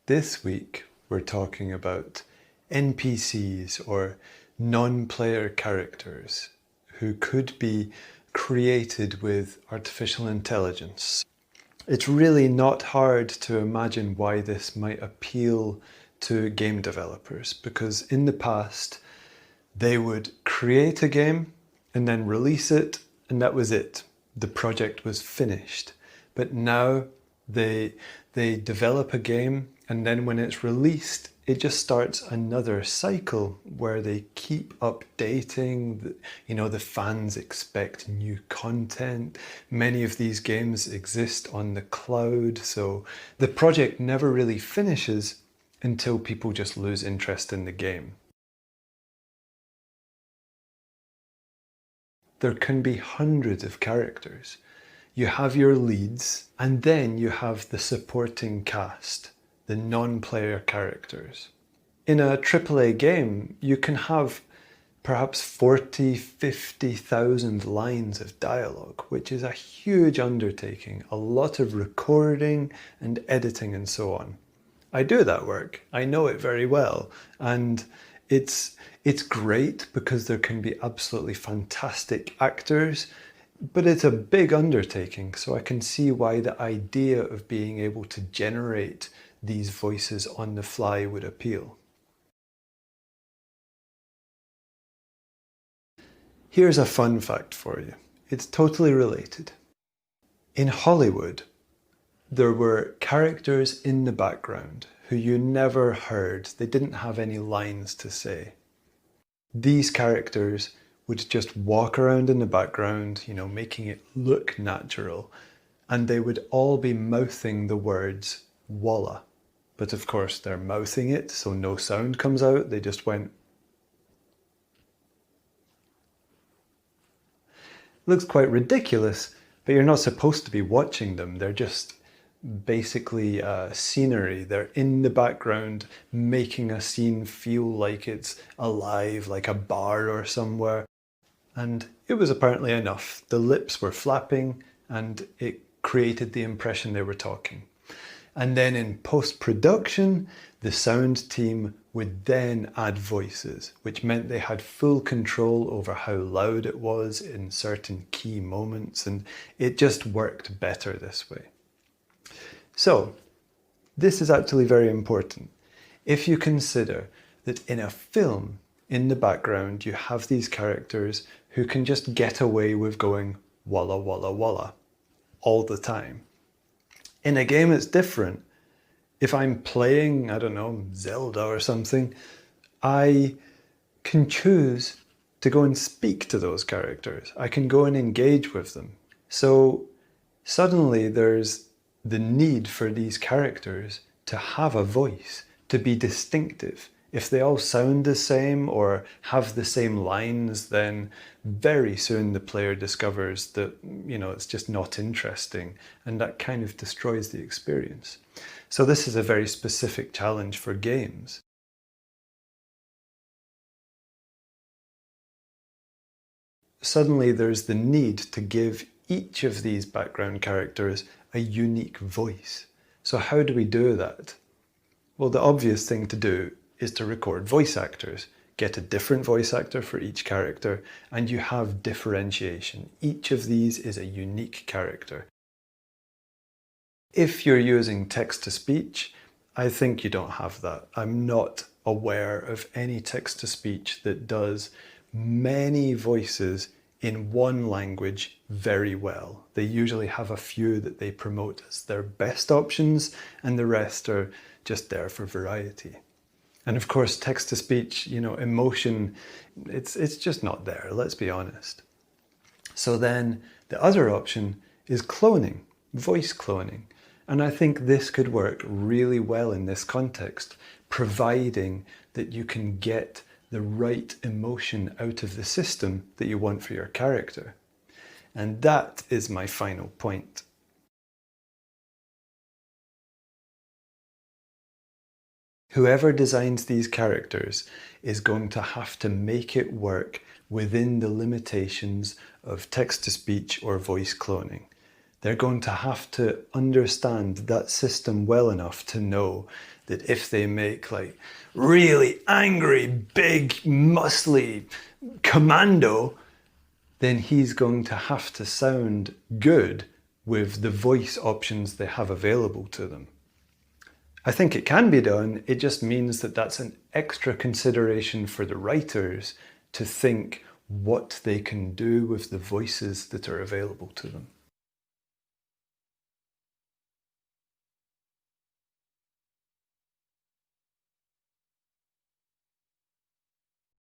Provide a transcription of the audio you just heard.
This week we're talking about NPCs or non-player characters who could be created with artificial intelligence. It's really not hard to imagine why this might appeal to game developers, because in the past they would create a game and then release it, and that was it. The project was finished. But now they develop a game, and then when it's released, it just starts another cycle where they keep updating. The fans expect new content. Many of these games exist on the cloud, so the project never really finishes until people just lose interest in the game. There can be hundreds of characters. You have your leads, and then you have the supporting cast, the non-player characters. In a AAA game, you can have perhaps 40, 50,000 lines of dialogue, which is a huge undertaking, a lot of recording and editing and so on. I do that work, I know it very well, and it's great because there can be absolutely fantastic actors, but it's a big undertaking, so I can see why the idea of being able to generate these voices on the fly would appeal. Here's a fun fact for you. It's totally related. In Hollywood, there were characters in the background who you never heard. They didn't have any lines to say. These characters would just walk around in the background, making it look natural, and they would all be mouthing the words "Walla." But of course they're mouthing it, so no sound comes out. They just went. Looks quite ridiculous, but you're not supposed to be watching them. They're just basically scenery. They're in the background making a scene feel like it's alive, like a bar or somewhere. And it was apparently enough. The lips were flapping and it created the impression they were talking. And then in post-production, the sound team would then add voices, which meant they had full control over how loud it was in certain key moments, and it just worked better this way. So, this is actually very important. If you consider that in a film, in the background, you have these characters who can just get away with going "Walla, walla, walla" all the time. In a game, it's different. If I'm playing, I don't know, Zelda or something, I can choose to go and speak to those characters. I can go and engage with them. So suddenly there's the need for these characters to have a voice, to be distinctive. If they all sound the same or have the same lines, then very soon the player discovers that, it's just not interesting, and that kind of destroys the experience. So this is a very specific challenge for games. Suddenly there's the need to give each of these background characters a unique voice. So how do we do that? Well, the obvious thing to do is to record voice actors. Get a different voice actor for each character, and you have differentiation. Each of these is a unique character. If you're using text-to-speech, I think you don't have that. I'm not aware of any text-to-speech that does many voices in one language very well. They usually have a few that they promote as their best options, and the rest are just there for variety. And of course, text-to-speech, emotion, it's just not there, let's be honest. So then the other option is cloning, voice cloning. And I think this could work really well in this context, providing that you can get the right emotion out of the system that you want for your character. And that is my final point. Whoever designs these characters is going to have to make it work within the limitations of text-to-speech or voice cloning. They're going to have to understand that system well enough to know that if they make like really angry, big, muscly commando, then he's going to have to sound good with the voice options they have available to them. I think it can be done, it just means that that's an extra consideration for the writers to think what they can do with the voices that are available to them.